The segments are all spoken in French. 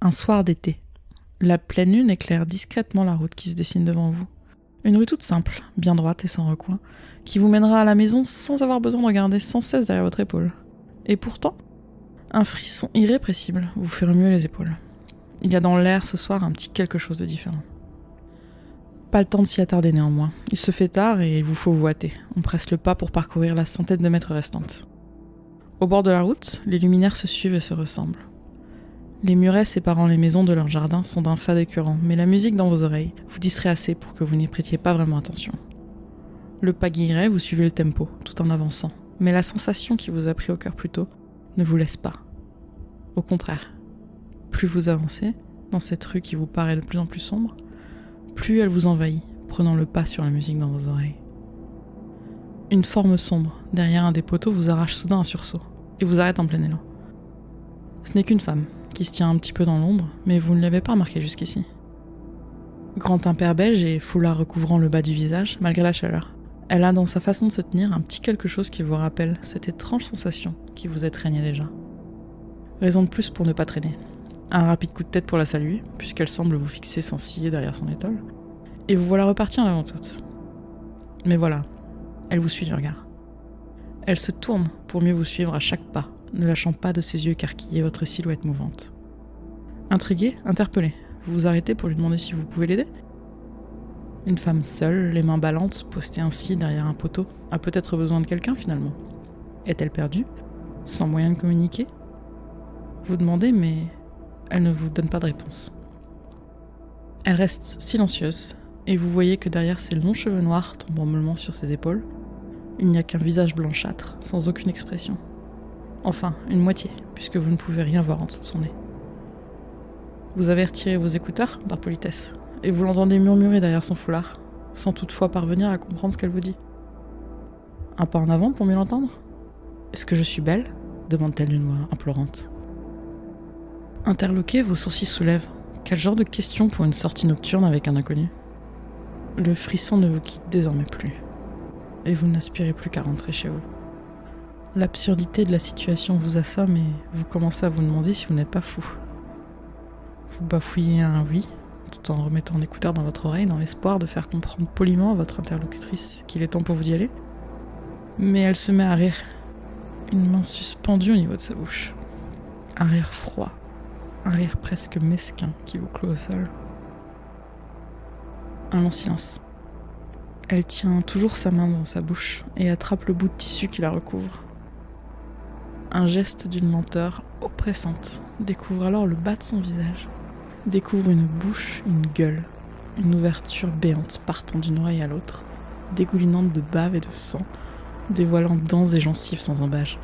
Un soir d'été. La pleine lune éclaire discrètement la route qui se dessine devant vous. Une rue toute simple, bien droite et sans recoin, qui vous mènera à la maison sans avoir besoin de regarder sans cesse derrière votre épaule. Et pourtant, un frisson irrépressible vous fait remuer les épaules. Il y a dans l'air ce soir un petit quelque chose de différent. Pas le temps de s'y attarder néanmoins. Il se fait tard et il vous faut vous hâter. On presse le pas pour parcourir la centaine de mètres restantes. Au bord de la route, les luminaires se suivent et se ressemblent. Les murets séparant les maisons de leur jardin sont d'un fade écœurant, mais la musique dans vos oreilles vous distrait assez pour que vous n'y prêtiez pas vraiment attention. Le pas guilleret, vous suivez le tempo, tout en avançant, mais la sensation qui vous a pris au cœur plus tôt ne vous laisse pas. Au contraire, plus vous avancez dans cette rue qui vous paraît de plus en plus sombre, plus elle vous envahit, prenant le pas sur la musique dans vos oreilles. Une forme sombre, derrière un des poteaux, vous arrache soudain un sursaut, et vous arrête en plein élan. Ce n'est qu'une femme, qui se tient un petit peu dans l'ombre, mais vous ne l'avez pas remarqué jusqu'ici. Grand impair beige et foulard recouvrant le bas du visage, malgré la chaleur. Elle a dans sa façon de se tenir un petit quelque chose qui vous rappelle cette étrange sensation qui vous étreignait déjà. Raison de plus pour ne pas traîner. Un rapide coup de tête pour la saluer, puisqu'elle semble vous fixer sans ciller derrière son étole, et vous voilà reparti en avant toute. Mais voilà, elle vous suit du regard. Elle se tourne pour mieux vous suivre à chaque pas, ne lâchant pas de ses yeux écarquiller votre silhouette mouvante. Intrigué, interpellé, vous vous arrêtez pour lui demander si vous pouvez l'aider ? Une femme seule, les mains ballantes, postée ainsi derrière un poteau, a peut-être besoin de quelqu'un finalement. Est-elle perdue ? Sans moyen de communiquer ? Vous demandez, mais elle ne vous donne pas de réponse. Elle reste silencieuse, et vous voyez que derrière ses longs cheveux noirs tombant mollement sur ses épaules, il n'y a qu'un visage blanchâtre, sans aucune expression. Enfin, une moitié, puisque vous ne pouvez rien voir en dessous de son nez. Vous avez retiré vos écouteurs, par politesse, et vous l'entendez murmurer derrière son foulard, sans toutefois parvenir à comprendre ce qu'elle vous dit. Un pas en avant pour mieux l'entendre ? Est-ce que je suis belle ? Demande-t-elle d'une voix implorante. Interloqué, vos sourcils soulèvent. Quel genre de question pour une sortie nocturne avec un inconnu ? Le frisson ne vous quitte désormais plus, et vous n'aspirez plus qu'à rentrer chez vous. L'absurdité de la situation vous assomme et vous commencez à vous demander si vous n'êtes pas fou. Vous bafouillez un oui, tout en remettant un écouteur dans votre oreille dans l'espoir de faire comprendre poliment à votre interlocutrice qu'il est temps pour vous d'y aller. Mais elle se met à rire, une main suspendue au niveau de sa bouche. Un rire froid, un rire presque mesquin qui vous clôt au sol. Un long silence. Elle tient toujours sa main dans sa bouche et attrape le bout de tissu qui la recouvre. Un geste d'une lenteur oppressante découvre alors le bas de son visage, découvre une bouche, une gueule, une ouverture béante partant d'une oreille à l'autre, dégoulinante de bave et de sang, dévoilant dents et gencives sans embâge.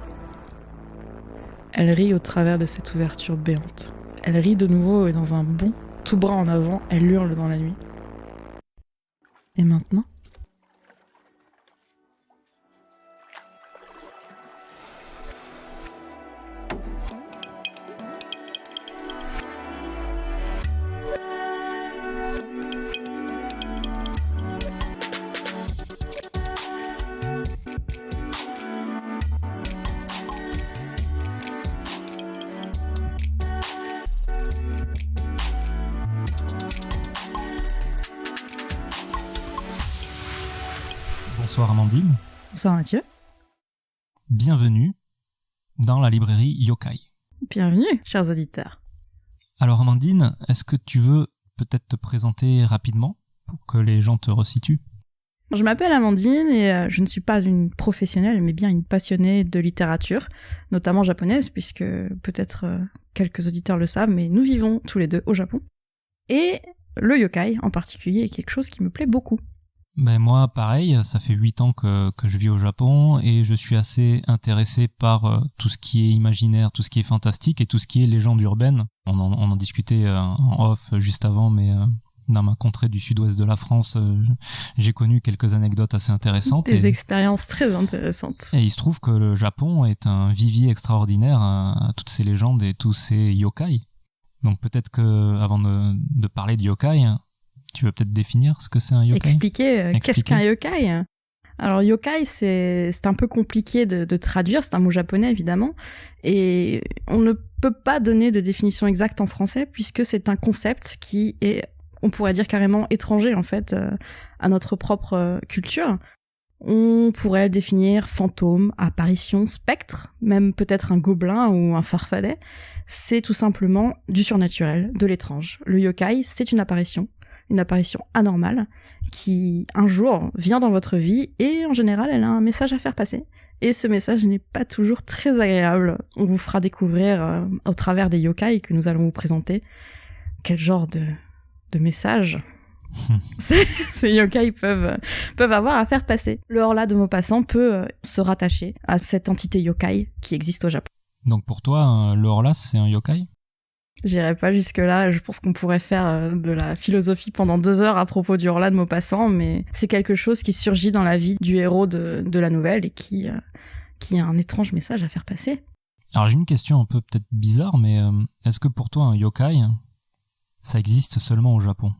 Elle rit au travers de cette ouverture béante. Elle rit de nouveau et dans un bond, tout bras en avant, elle hurle dans la nuit. Et maintenant ? Bonsoir Amandine. Bonsoir Mathieu. Bienvenue dans la librairie Yokai. Bienvenue, chers auditeurs. Alors Amandine, est-ce que tu veux peut-être te présenter rapidement pour que les gens te resituent ? Je m'appelle Amandine et je ne suis pas une professionnelle, mais bien une passionnée de littérature, notamment japonaise, puisque peut-être quelques auditeurs le savent, mais nous vivons tous les deux au Japon. Et le yokai en particulier est quelque chose qui me plaît beaucoup. Ben moi, pareil, ça fait 8 ans que je vis au Japon et je suis assez intéressé par tout ce qui est imaginaire, tout ce qui est fantastique et tout ce qui est légende urbaine. On en discutait en off juste avant, mais dans ma contrée du sud-ouest de la France, j'ai connu quelques anecdotes assez intéressantes. Des expériences très intéressantes. Et il se trouve que le Japon est un vivier extraordinaire à toutes ces légendes et tous ces yokai. Donc peut-être que, avant de parler de yokai, tu veux peut-être définir ce que c'est un yokai ? Expliquer qu'est-ce qu'un yokai ? Alors yokai, c'est un peu compliqué de traduire, c'est un mot japonais évidemment, et on ne peut pas donner de définition exacte en français puisque c'est un concept qui est, on pourrait dire carrément étranger en fait à notre propre culture. On pourrait le définir fantôme, apparition, spectre, même peut-être un gobelin ou un farfadet. C'est tout simplement du surnaturel, de l'étrange. Le yokai, c'est une apparition anormale qui, un jour, vient dans votre vie et en général, elle a un message à faire passer. Et ce message n'est pas toujours très agréable. On vous fera découvrir, au travers des yokai que nous allons vous présenter, quel genre de message ces yokai peuvent avoir à faire passer. Le Horla de Maupassant peut se rattacher à cette entité yokai qui existe au Japon. Donc pour toi, le Horla, c'est un yokai ? J'irai pas jusque-là, je pense qu'on pourrait faire de la philosophie pendant 2 heures à propos du Horla de Maupassant, mais c'est quelque chose qui surgit dans la vie du héros de la nouvelle et qui a un étrange message à faire passer. Alors j'ai une question un peu peut-être bizarre, mais est-ce que pour toi un yokai, ça existe seulement au Japon ?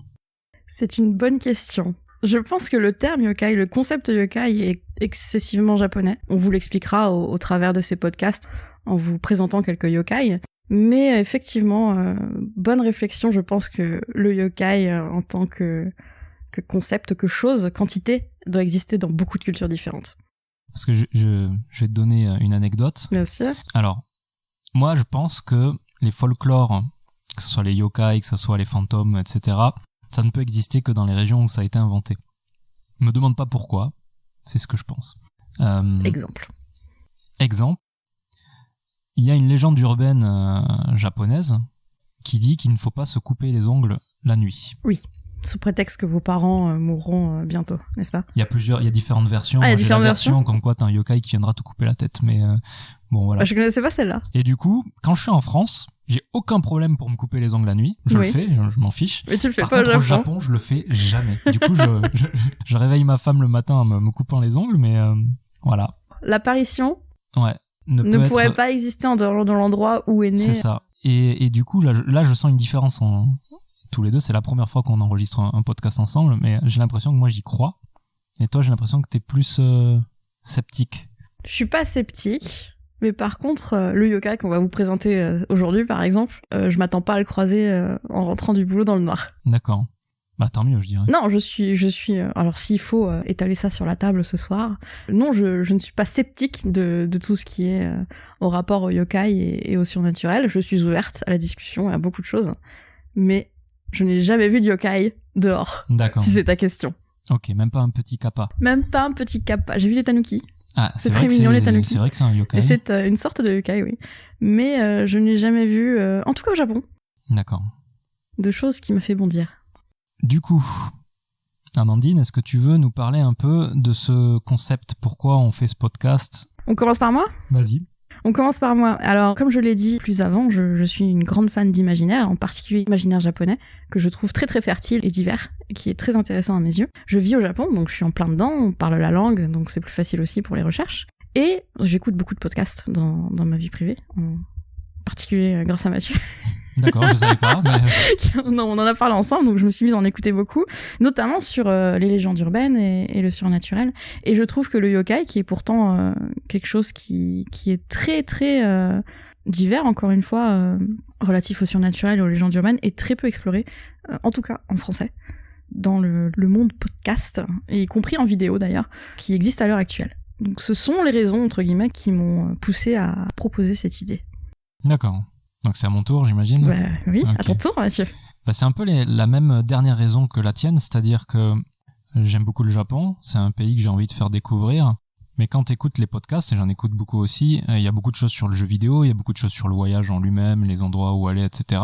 C'est une bonne question. Je pense que le terme yokai, le concept yokai est excessivement japonais. On vous l'expliquera au travers de ces podcasts en vous présentant quelques yokai. Mais effectivement, bonne réflexion, je pense que le yokai en tant que concept, que chose, quantité, doit exister dans beaucoup de cultures différentes. Parce que je vais te donner une anecdote. Bien sûr. Alors, moi je pense que les folklores, que ce soit les yokai, que ce soit les fantômes, etc., ça ne peut exister que dans les régions où ça a été inventé. Me demande pas pourquoi, c'est ce que je pense. Exemple. Il y a une légende urbaine japonaise qui dit qu'il ne faut pas se couper les ongles la nuit. Oui, sous prétexte que vos parents mourront bientôt, n'est-ce pas ? Il y a différentes versions. Ah, il y a J'ai différentes la versions version comme quoi t'as un yokai qui viendra te couper la tête, mais bon voilà. Je connaissais pas celle-là. Et du coup, quand je suis en France, j'ai aucun problème pour me couper les ongles la nuit. Je le fais, je m'en fiche. Mais tu le fais Par pas contre, au au Japon. Japon, je le fais jamais. Du coup, je réveille ma femme le matin en me coupant les ongles, mais voilà. L'apparition Ouais. ne pourrait pas exister en dehors de l'endroit où est né. C'est ça. Et du coup, là, je sens une différence tous les deux. C'est la première fois qu'on enregistre un podcast ensemble, mais j'ai l'impression que moi, j'y crois. Et toi, j'ai l'impression que t'es plus sceptique. Je suis pas sceptique, mais par contre, le yokai qu'on va vous présenter aujourd'hui, par exemple, je m'attends pas à le croiser en rentrant du boulot dans le noir. D'accord. Bah tant mieux, je dirais. Non, je suis. Alors s'il faut étaler ça sur la table ce soir, non, je ne suis pas sceptique de tout ce qui est au rapport au yokai et au surnaturel. Je suis ouverte à la discussion et à beaucoup de choses, mais je n'ai jamais vu de yokai dehors. D'accord. Si c'est ta question. Ok, même pas un petit kappa. Même pas un petit kappa. J'ai vu les tanuki. Ah, c'est très mignon les tanuki. C'est vrai que c'est un yokai. Et c'est une sorte de yokai, oui. Mais je n'ai jamais vu, en tout cas au Japon. D'accord. De choses qui me fait bondir. Du coup, Amandine, est-ce que tu veux nous parler un peu de ce concept? Pourquoi on fait ce podcast? On commence par moi? Vas-y. On commence par moi. Alors, comme je l'ai dit plus avant, je suis une grande fan d'imaginaire, en particulier imaginaire japonais, que je trouve très très fertile et divers, et qui est très intéressant à mes yeux. Je vis au Japon, donc je suis en plein dedans, on parle la langue, donc c'est plus facile aussi pour les recherches. Et j'écoute beaucoup de podcasts dans ma vie privée, en particulier grâce à Mathieu. D'accord, je savais pas, mais... Non, on en a parlé ensemble, donc je me suis mise à en écouter beaucoup, notamment sur les légendes urbaines et le surnaturel. Et je trouve que le yokai, qui est pourtant quelque chose qui est très très divers, encore une fois, relatif au surnaturel et aux légendes urbaines, est très peu exploré, en tout cas en français, dans le monde podcast, et y compris en vidéo d'ailleurs, qui existe à l'heure actuelle. Donc ce sont les raisons, entre guillemets, qui m'ont poussé à proposer cette idée. D'accord. Donc c'est à mon tour, j'imagine. Bah oui, okay. À ton tour, Mathieu. Bah, c'est un peu la même dernière raison que la tienne, c'est-à-dire que j'aime beaucoup le Japon, c'est un pays que j'ai envie de faire découvrir, mais quand t'écoutes les podcasts, et j'en écoute beaucoup aussi, il y a beaucoup de choses sur le jeu vidéo, il y a beaucoup de choses sur le voyage en lui-même, les endroits où aller, etc.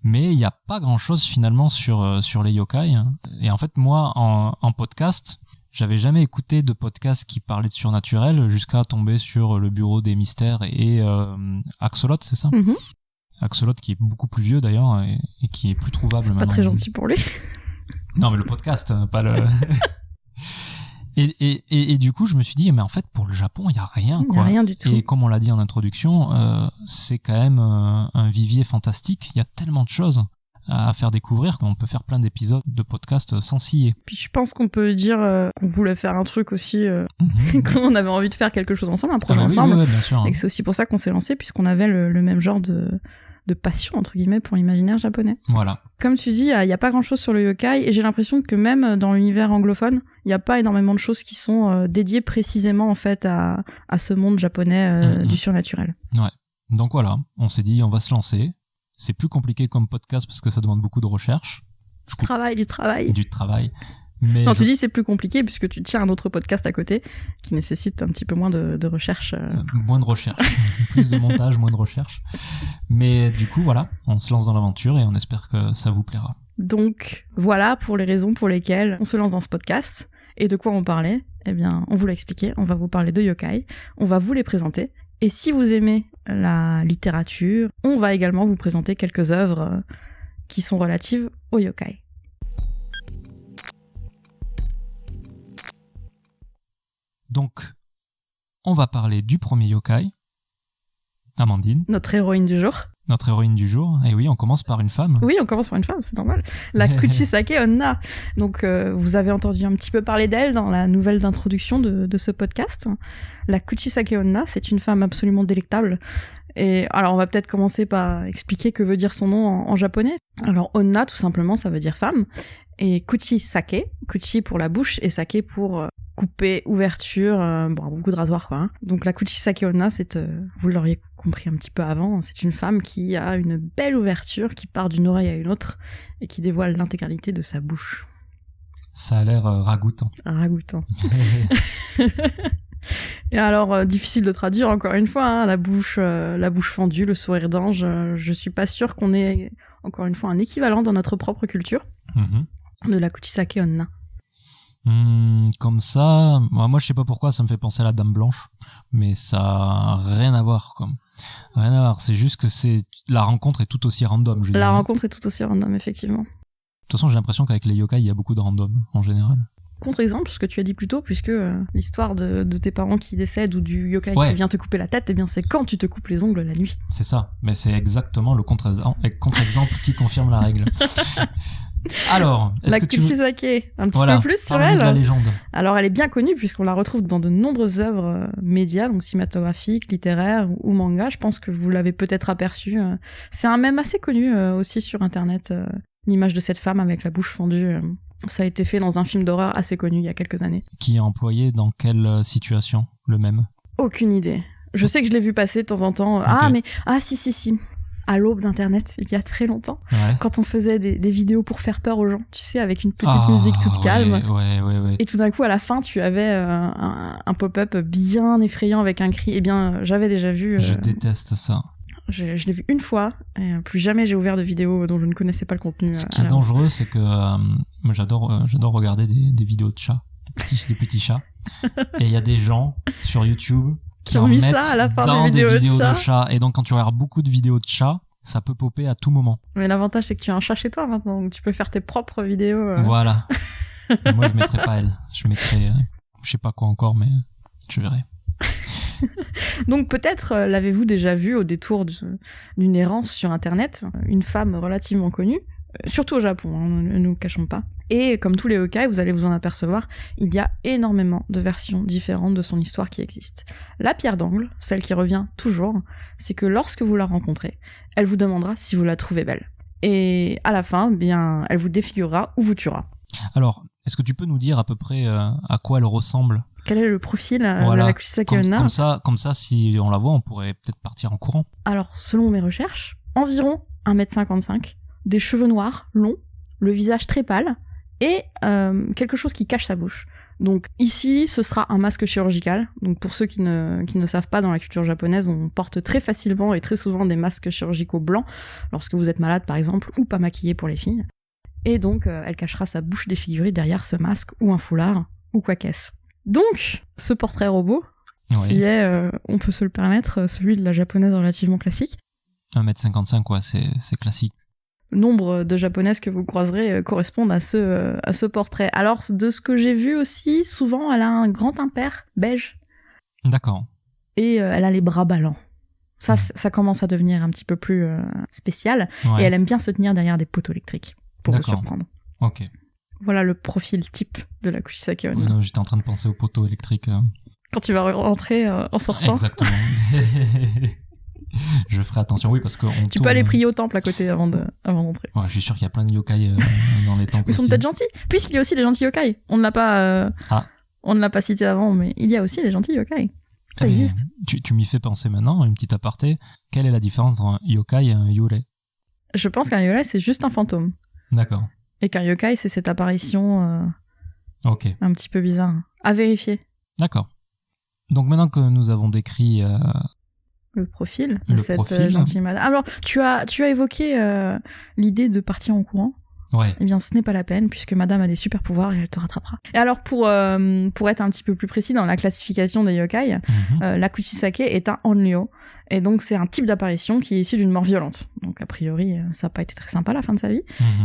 Mais il n'y a pas grand-chose finalement sur les yokai. Et en fait, moi, en podcast, j'avais jamais écouté de podcast qui parlait de surnaturel jusqu'à tomber sur le Bureau des Mystères et Axolot, c'est ça? Mm-hmm. Axolot qui est beaucoup plus vieux d'ailleurs et qui est plus trouvable c'est maintenant. Pas très gentil pour lui. Non mais le podcast, pas le... et du coup je me suis dit mais en fait pour le Japon il y a rien quoi. Il y a rien du tout. Et comme on l'a dit en introduction, c'est quand même un vivier fantastique, il y a tellement de choses. à faire découvrir. On peut faire plein d'épisodes de podcasts sans scier. Puis je pense qu'on peut dire qu'on voulait faire un truc aussi, qu'on avait envie de faire quelque chose ensemble, un projet ensemble. Oui, bien sûr, hein. Et que c'est aussi pour ça qu'on s'est lancé, puisqu'on avait le même genre de passion, entre guillemets, pour l'imaginaire japonais. Voilà. Comme tu dis, il y a pas grand-chose sur le yokai, et j'ai l'impression que même dans l'univers anglophone, il y a pas énormément de choses qui sont dédiées précisément, en fait, à ce monde japonais du surnaturel. Ouais. Donc voilà, on s'est dit, on va se lancer. C'est plus compliqué comme podcast parce que ça demande beaucoup de recherche. Du travail. Du travail. Mais non, tu dis c'est plus compliqué puisque tu tiens un autre podcast à côté qui nécessite un petit peu moins de recherche. Moins de recherche. Plus de montage, moins de recherche. Mais du coup, voilà, on se lance dans l'aventure et on espère que ça vous plaira. Donc, voilà pour les raisons pour lesquelles on se lance dans ce podcast. Et de quoi on parlait? Eh bien, on vous l'a expliqué, on va vous parler de yokai, on va vous les présenter. Et si vous aimez la littérature, on va également vous présenter quelques œuvres qui sont relatives au yokai. Donc, on va parler du premier yokai, Amandine. Notre héroïne du jour. Notre héroïne du jour. Et oui, on commence par une femme. Oui, on commence par une femme, c'est normal. La Kuchisake Onna. Donc, vous avez entendu un petit peu parler d'elle dans la nouvelle d'introduction de ce podcast. La Kuchisake Onna, c'est une femme absolument délectable. Et alors, on va peut-être commencer par expliquer que veut dire son nom en japonais. Alors, Onna, tout simplement, ça veut dire femme. Et Kuchisake, Kuchi pour la bouche et Sake pour couper, ouverture, beaucoup de rasoirs, quoi. Hein. Donc la Kuchisake Onna, vous l'auriez compris un petit peu avant, c'est une femme qui a une belle ouverture, qui part d'une oreille à une autre, et qui dévoile l'intégralité de sa bouche. Ça a l'air ragoûtant. Ragoûtant. Et alors, difficile de traduire, encore une fois, hein, la bouche fendue, le sourire d'ange, je suis pas sûre qu'on ait, encore une fois, un équivalent dans notre propre culture de la Kuchisake Onna. Comme ça, moi je sais pas pourquoi ça me fait penser à la Dame Blanche, mais ça a rien à voir, quoi. Rien à voir, c'est juste que la rencontre est tout aussi random. La rencontre est tout aussi random, effectivement. De toute façon, j'ai l'impression qu'avec les yokai, il y a beaucoup de random, en général. Contre-exemple, ce que tu as dit plus tôt, puisque l'histoire de tes parents qui décèdent ou du yokai qui vient te couper la tête, eh bien c'est quand tu te coupes les ongles la nuit. C'est ça, mais c'est exactement le contre-exemple qui confirme la règle. Alors, est-ce que Kuchisake, un petit peu plus sur elle. De la légende. Alors, elle est bien connue puisqu'on la retrouve dans de nombreuses œuvres médias, donc cinématographiques, littéraires ou manga. Je pense que vous l'avez peut-être aperçu. C'est un mème assez connu aussi sur Internet, l'image de cette femme avec la bouche fendue. Ça a été fait dans un film d'horreur assez connu il y a quelques années. Qui est employé dans quelle situation, le mème? Aucune idée. Je sais que je l'ai vu passer de temps en temps. Okay. Si. À l'aube d'Internet, il y a très longtemps, quand on faisait des vidéos pour faire peur aux gens, tu sais, avec une petite musique toute calme. Ouais. Et tout d'un coup, à la fin, tu avais un pop-up bien effrayant avec un cri. Eh bien, j'avais déjà vu... Je déteste ça. Je l'ai vu une fois, et plus jamais j'ai ouvert de vidéos dont je ne connaissais pas le contenu. Ce qui est dangereux, c'est que moi j'adore regarder des vidéos de chats, des petits chats. Et il y a des gens sur YouTube qui en mettent ça à la fin dans des vidéos de chats. Et donc quand tu regardes beaucoup de vidéos de chats, ça peut popper à tout moment. Mais l'avantage, c'est que tu as un chat chez toi maintenant, donc tu peux faire tes propres vidéos. Voilà. Moi, je mettrais pas elle. Je mettrais, je sais pas quoi encore, mais je verrai. Donc peut-être l'avez-vous déjà vu au détour d'une errance sur Internet, une femme relativement connue, surtout au Japon, hein, ne nous cachons pas. Et comme tous les yokai, vous allez vous en apercevoir, il y a énormément de versions différentes de son histoire qui existent. La pierre d'angle, celle qui revient toujours, c'est que lorsque vous la rencontrez, elle vous demandera si vous la trouvez belle. Et à la fin, bien, elle vous défigurera ou vous tuera. Alors, est-ce que tu peux nous dire à peu près à quoi elle ressemble ? Quel est le profil de la Kuchisake Onna ? Comme ça, si on la voit, on pourrait peut-être partir en courant. Alors, selon mes recherches, environ 1m55, des cheveux noirs, longs, le visage très pâle, et quelque chose qui cache sa bouche. Donc ici, ce sera un masque chirurgical. Donc pour ceux qui ne savent pas, dans la culture japonaise, on porte très facilement et très souvent des masques chirurgicaux blancs lorsque vous êtes malade par exemple, ou pas maquillé pour les filles. Et donc elle cachera sa bouche défigurée derrière ce masque ou un foulard ou quoi qu'est-ce. Donc ce portrait robot, qui est, on peut se le permettre, celui de la japonaise relativement classique. 1m55, quoi, c'est classique. Nombre de japonaises que vous croiserez correspondent à ce portrait. Alors, de ce que j'ai vu aussi, souvent, elle a un grand impair beige. D'accord. Et elle a les bras ballants. Ça commence à devenir un petit peu plus spécial. Ouais. Et elle aime bien se tenir derrière des poteaux électriques pour vous D'accord. surprendre. Ok. Voilà le profil type de la Kushisake Onna. Oui, non, j'étais en train de penser au poteau électrique. Quand tu vas rentrer en sortant, Exactement. Je ferai attention, oui, parce que tu peux aller prier au temple à côté avant d'entrer. Ouais, je suis sûr qu'il y a plein de yokai dans les temples. Ils sont aussi. peut-être gentils, puisqu'il y a aussi des gentils yokai. On ne l'a pas, on ne l'a pas cité avant, mais il y a aussi des gentils yokai. Ça Mais existe. Tu m'y fais penser maintenant, une petite aparté. Quelle est la différence entre un yokai et un yurei? Je pense qu'un yurei c'est juste un fantôme, D'accord. et qu'un yokai c'est cette apparition Ok. un petit peu bizarre. À vérifier. D'accord. Donc maintenant que nous avons décrit Le profil de Le cette profil. gentille madame. Alors, tu as évoqué l'idée de partir en courant. ouais, Eh bien, ce n'est pas la peine, puisque madame a des super pouvoirs et elle te rattrapera. Et alors, pour être un petit peu plus précis dans la classification des yokai, la Kushisake est un Onryo. Et donc, c'est un type d'apparition qui est issu d'une mort violente. Donc, a priori, ça n'a pas été très sympa la fin de sa vie.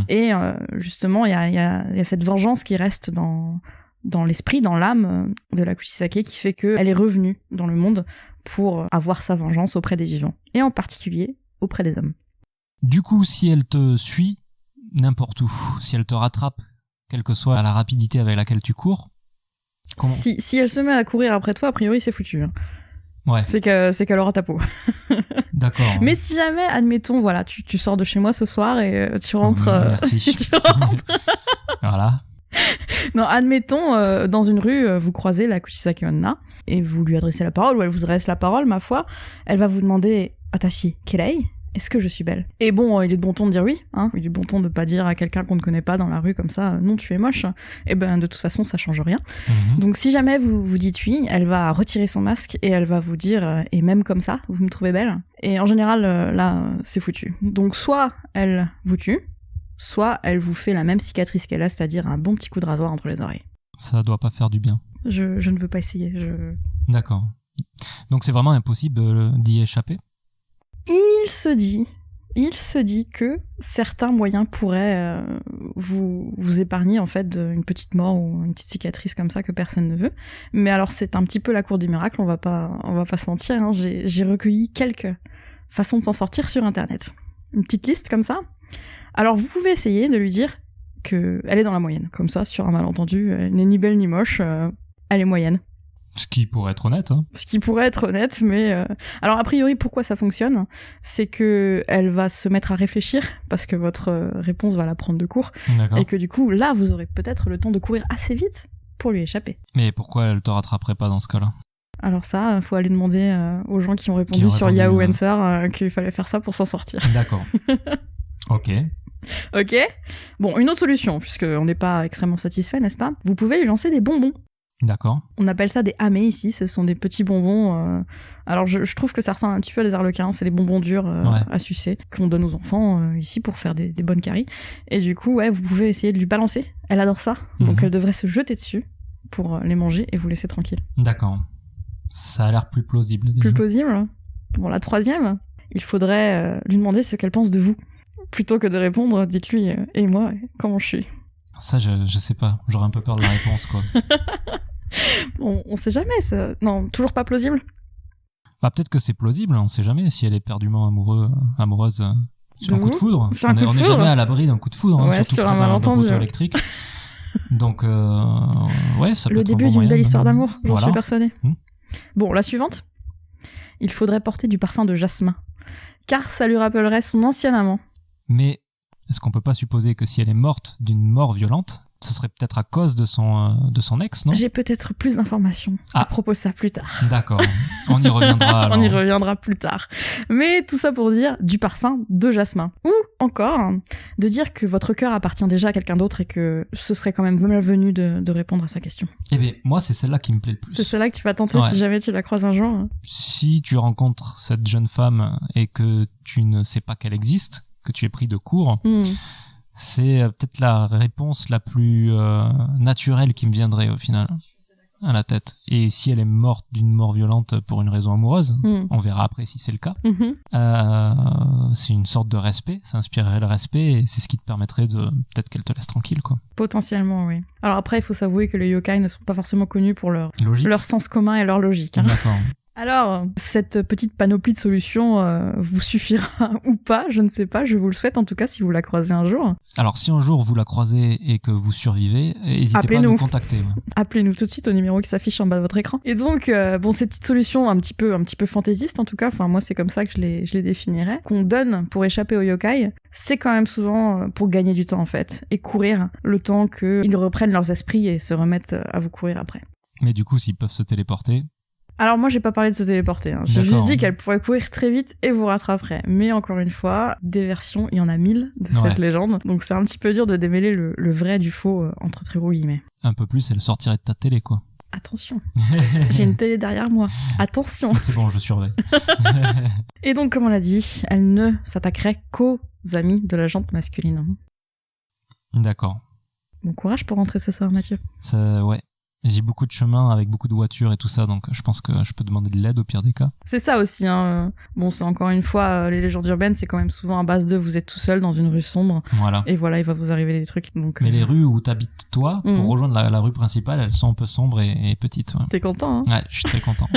Et justement, il y a cette vengeance qui reste dans l'esprit, dans l'âme de la Kushisake, qui fait qu'elle est revenue dans le monde pour avoir sa vengeance auprès des vivants. Et en particulier, auprès des hommes. Du coup, si elle te suit n'importe où, si elle te rattrape, quelle que soit la rapidité avec laquelle tu cours, comment... Si elle se met à courir après toi, a priori, c'est foutu. Hein. Ouais, C'est qu'elle aura ta peau. d'accord. Mais si jamais, admettons, voilà, tu sors de chez moi ce soir et tu rentres... Merci. tu rentres. Voilà. Non, admettons, dans une rue, vous croisez la Kushisake Onna et vous lui adressez la parole, ou elle vous adresse la parole, ma foi, elle va vous demander « Atashi, kirei ? Est-ce que je suis belle ?» Et bon, il est de bon ton de dire oui, hein. Il est de bon ton de pas dire à quelqu'un qu'on ne connaît pas dans la rue comme ça « Non, tu es moche ». Et ben, de toute façon, ça change rien. Donc si jamais vous vous dites oui, elle va retirer son masque et elle va vous dire « Et même comme ça, vous me trouvez belle ?» Et en général, là, c'est foutu. Donc soit elle vous tue, soit elle vous fait la même cicatrice qu'elle a, c'est-à-dire un bon petit coup de rasoir entre les oreilles. Ça doit pas faire du bien. Je ne veux pas essayer. D'accord. Donc c'est vraiment impossible d'y échapper. Il se dit que certains moyens pourraient vous épargner en fait d'une petite mort ou une petite cicatrice comme ça que personne ne veut. Mais alors c'est un petit peu la cour du miracle, on va pas se mentir. Hein. J'ai recueilli quelques façons de s'en sortir sur internet. Une petite liste comme ça. Alors vous pouvez essayer de lui dire que elle est dans la moyenne. Comme ça, sur un malentendu, elle n'est ni belle ni moche, elle est moyenne. Ce qui pourrait être honnête. Hein. Ce qui pourrait être honnête, mais... Alors, a priori, pourquoi ça fonctionne ? C'est que elle va se mettre à réfléchir, parce que votre réponse va la prendre de court, D'accord. et que du coup, là, vous aurez peut-être le temps de courir assez vite pour lui échapper. Mais pourquoi elle te rattraperait pas dans ce cas-là ? Alors ça, faut aller demander aux gens qui ont répondu sur Yahoo Answer qu'il fallait faire ça pour s'en sortir. D'accord. Ok. Ok. Bon, une autre solution, puisqu'on n'est pas extrêmement satisfait, n'est-ce pas ? Vous pouvez lui lancer des bonbons. D'accord. On appelle ça des amés ici, ce sont des petits bonbons. Alors je trouve que ça ressemble un petit peu à des arlequins, c'est des bonbons durs à sucer qu'on donne aux enfants ici pour faire des bonnes caries. Et du coup, ouais, vous pouvez essayer de lui balancer. Elle adore ça, donc elle devrait se jeter dessus pour les manger et vous laisser tranquille. D'accord. Ça a l'air plus plausible déjà. Plus plausible. Bon, la troisième, il faudrait lui demander ce qu'elle pense de vous. Plutôt que de répondre, dites-lui « Et moi, comment je suis ?» Ça, je sais pas. J'aurais un peu peur de la réponse, quoi. On sait jamais, ça. Non, toujours pas plausible. Bah, peut-être que c'est plausible, on sait jamais si elle est perdument amoureuse sur un coup de foudre. On est jamais à l'abri d'un coup de foudre, ouais, surtout sur près un d'un malentendu poteau électrique. Donc, ouais, ça peut le être début un bon d'une moyen belle de... histoire d'amour, j'en Voilà. suis persuadée. Bon, la suivante. Il faudrait porter du parfum de jasmin, car ça lui rappellerait son ancien amant. Mais est-ce qu'on peut pas supposer que si elle est morte d'une mort violente, ce serait peut-être à cause de son ex, non ? J'ai peut-être plus d'informations à propos de ça plus tard. D'accord, on y reviendra alors. On y reviendra plus tard. Mais tout ça pour dire du parfum de jasmin. Ou encore, de dire que votre cœur appartient déjà à quelqu'un d'autre et que ce serait quand même malvenu de répondre à sa question. Eh bien, moi, c'est celle-là qui me plaît le plus. C'est celle-là que tu vas tenter si jamais tu la croises un jour. Si tu rencontres cette jeune femme et que tu ne sais pas qu'elle existe, que tu es pris de court, c'est peut-être la réponse la plus naturelle qui me viendrait au final à la tête. Et si elle est morte d'une mort violente pour une raison amoureuse, on verra après si c'est le cas, c'est une sorte de respect, ça inspirerait le respect et c'est ce qui te permettrait de peut-être qu'elle te laisse tranquille, quoi. Potentiellement, oui. Alors après, il faut s'avouer que les yokai ne sont pas forcément connus pour leur sens commun et leur logique. Hein. D'accord. Alors, cette petite panoplie de solutions vous suffira ou pas, je ne sais pas, je vous le souhaite en tout cas si vous la croisez un jour. Alors si un jour vous la croisez et que vous survivez, n'hésitez pas à nous contacter. Ouais. Appelez-nous tout de suite au numéro qui s'affiche en bas de votre écran. Et donc, bon, ces petites solutions un petit peu fantaisistes en tout cas, enfin moi c'est comme ça que je les définirais, qu'on donne pour échapper aux yokai, c'est quand même souvent pour gagner du temps en fait, et courir le temps qu'ils reprennent leurs esprits et se remettent à vous courir après. Mais du coup, s'ils peuvent se téléporter... Alors moi j'ai pas parlé de se téléporter, hein. J'ai juste dit qu'elle pourrait courir très vite et vous rattraperait. Mais encore une fois, des versions, il y en a 1000 de cette légende, donc c'est un petit peu dur de démêler le vrai du faux entre très gros guillemets. Un peu plus, elle sortirait de ta télé quoi. Attention, j'ai une télé derrière moi, attention. C'est bon, je surveille. Et donc comme on l'a dit, elle ne s'attaquerait qu'aux amis de la jante masculine. D'accord. Bon courage pour rentrer ce soir Mathieu. Ça, ouais. J'ai beaucoup de chemins avec beaucoup de voitures et tout ça, donc je pense que je peux demander de l'aide au pire des cas. C'est ça aussi, hein. Bon, c'est encore une fois, les légendes urbaines, c'est quand même souvent à base de vous êtes tout seul dans une rue sombre. Voilà. Et voilà, il va vous arriver des trucs. Donc, mais les rues où t'habites toi, pour rejoindre la rue principale, elles sont un peu sombres et petites. Ouais. T'es content, hein? Ouais, je suis très content.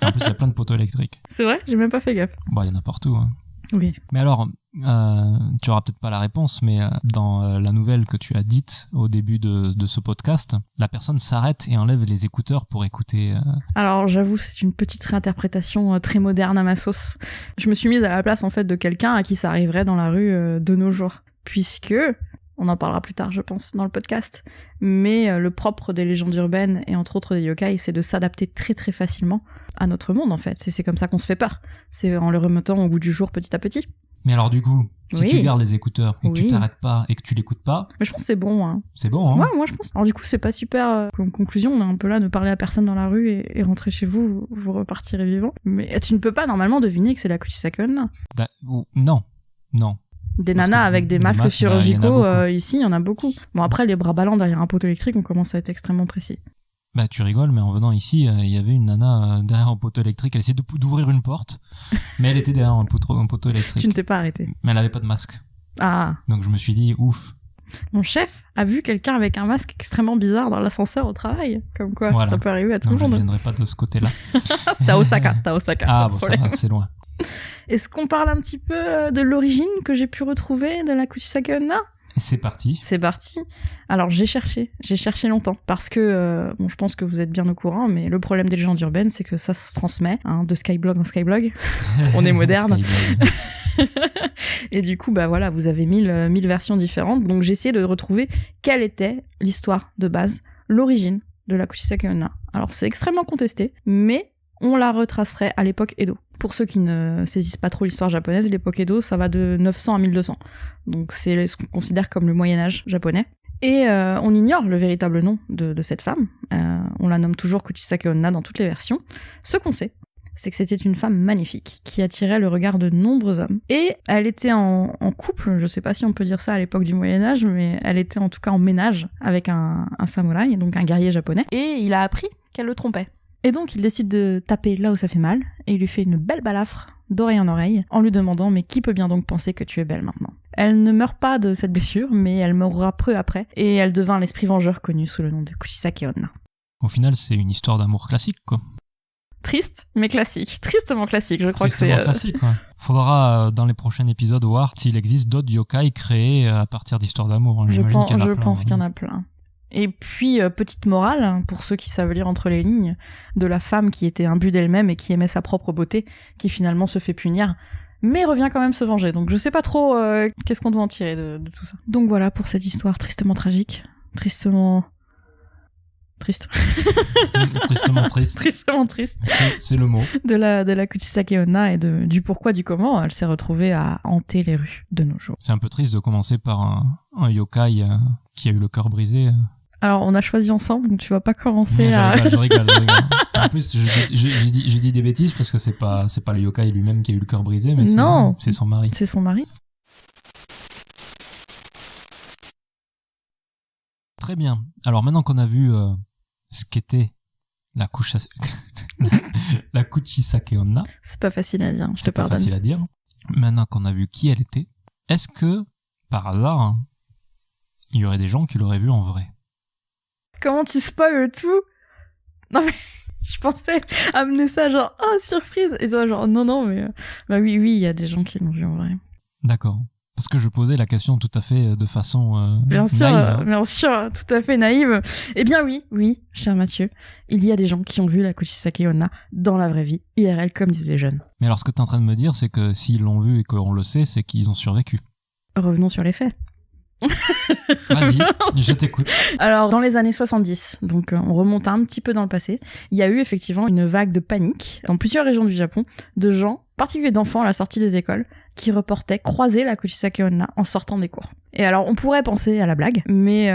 En plus, il y a plein de poteaux électriques. C'est vrai? J'ai même pas fait gaffe. Bah, il y en a partout, hein. Oui. Mais alors, tu auras peut-être pas la réponse, mais dans la nouvelle que tu as dite au début de ce podcast, la personne s'arrête et enlève les écouteurs pour écouter. Alors j'avoue, c'est une petite réinterprétation très moderne à ma sauce. Je me suis mise à la place en fait de quelqu'un à qui ça arriverait dans la rue de nos jours, puisque on en parlera plus tard, je pense, dans le podcast. Mais le propre des légendes urbaines et entre autres des yokai, c'est de s'adapter très très facilement à notre monde en fait. C'est comme ça qu'on se fait peur. C'est en le remettant au goût du jour petit à petit. Mais alors du coup, si tu gardes les écouteurs et que tu t'arrêtes pas et que tu l'écoutes pas... Mais je pense que c'est bon. Hein. C'est bon, hein. Ouais, moi je pense. Alors du coup, c'est pas super comme conclusion. On est un peu là, ne parler à personne dans la rue et rentrer chez vous, vous repartirez vivant. Mais tu ne peux pas normalement deviner que c'est la Kuchisake Onna. Non. Des nanas avec des masques chirurgicaux, ici, il y en a beaucoup. Bon, après, les bras ballants derrière un poteau électrique, on commence à être extrêmement précis. Bah, tu rigoles, mais en venant ici, il y avait une nana derrière un poteau électrique. Elle essayait d'ouvrir une porte, mais elle était derrière un poteau électrique. Tu ne t'es pas arrêté. Mais elle avait pas de masque. Ah. Donc je me suis dit, ouf. Mon chef a vu quelqu'un avec un masque extrêmement bizarre dans l'ascenseur au travail. Comme quoi, voilà. Ça peut arriver à tout le monde. Je ne viendrai pas de ce côté-là. C'était à Osaka. Ah, bon, ça va, c'est loin. Est-ce qu'on parle un petit peu de l'origine que j'ai pu retrouver de la Kuchisake Onna ? C'est parti. Alors j'ai cherché longtemps parce que bon, je pense que vous êtes bien au courant, mais le problème des légendes urbaines, c'est que ça se transmet de Skyblog en Skyblog. On est moderne. Et du coup, bah voilà, vous avez 1000 versions différentes. Donc j'ai essayé de retrouver quelle était l'histoire de base, l'origine de la Kuchisake Onna. Alors c'est extrêmement contesté, mais on la retracerait à l'époque Edo. Pour ceux qui ne saisissent pas trop l'histoire japonaise, l'époque Edo, ça va de 900 à 1200. Donc c'est ce qu'on considère comme le Moyen-Âge japonais. Et on ignore le véritable nom de cette femme. On la nomme toujours Kuchisake Onna dans toutes les versions. Ce qu'on sait, c'est que c'était une femme magnifique, qui attirait le regard de nombreux hommes. Et elle était en couple, je sais pas si on peut dire ça à l'époque du Moyen-Âge, mais elle était en tout cas en ménage avec un samouraï, donc un guerrier japonais. Et il a appris qu'elle le trompait. Et donc il décide de taper là où ça fait mal, et il lui fait une belle balafre d'oreille en oreille, en lui demandant « Mais qui peut bien donc penser que tu es belle maintenant ?» Elle ne meurt pas de cette blessure, mais elle mourra peu après, et elle devint l'esprit vengeur connu sous le nom de Kuchisake Onna. Au final, c'est une histoire d'amour classique, quoi. Triste, mais classique. Tristement classique, je crois que c'est... Tristement classique, quoi. Faudra, dans les prochains épisodes, voir s'il existe d'autres yokai créés à partir d'histoires d'amour. Je pense qu'il y en a plein. Et puis, petite morale, pour ceux qui savent lire entre les lignes, de la femme qui était imbue d'elle-même et qui aimait sa propre beauté, qui finalement se fait punir, mais revient quand même se venger. Donc je sais pas trop qu'est-ce qu'on doit en tirer de tout ça. Donc voilà pour cette histoire tristement tragique, tristement triste. Tristement triste. Tristement triste. C'est le mot. De la Kuchisake Onna et du pourquoi du comment elle s'est retrouvée à hanter les rues de nos jours. C'est un peu triste de commencer par un yokai qui a eu le cœur brisé. Alors, on a choisi ensemble, donc tu vas pas commencer Je rigole. En plus, je dis des bêtises parce que c'est pas le yokai lui-même qui a eu le cœur brisé, mais c'est son mari. C'est son mari. Très bien. Alors maintenant qu'on a vu ce qu'était la Kuchisake Onna. C'est pas facile à dire, je te C'est pas pardonne. facile à dire. Maintenant qu'on a vu qui elle était, est-ce que, par hasard, il y aurait des gens qui l'auraient vue en vrai? Comment tu spoil tout? Non mais, Je pensais amener ça genre, oh, surprise. Et toi, genre, non, mais... Bah oui, il y a des gens qui l'ont vu en vrai. D'accord. Parce que je posais la question tout à fait de façon bien sûr, naïve. Bien sûr, tout à fait naïve. Eh bien oui, cher Mathieu, il y a des gens qui ont vu la Kuchisake Onna dans la vraie vie, IRL, comme disaient les jeunes. Mais alors ce que tu es en train de me dire, c'est que s'ils l'ont vu et qu'on le sait, c'est qu'ils ont survécu. Revenons sur les faits. Vas-y, je t'écoute. Alors, dans les années 70, donc on remonte un petit peu dans le passé, il y a eu effectivement une vague de panique dans plusieurs régions du Japon de gens, en particulier d'enfants à la sortie des écoles, qui reportaient croiser la Kuchisake Onna en sortant des cours. Et alors, on pourrait penser à la blague, mais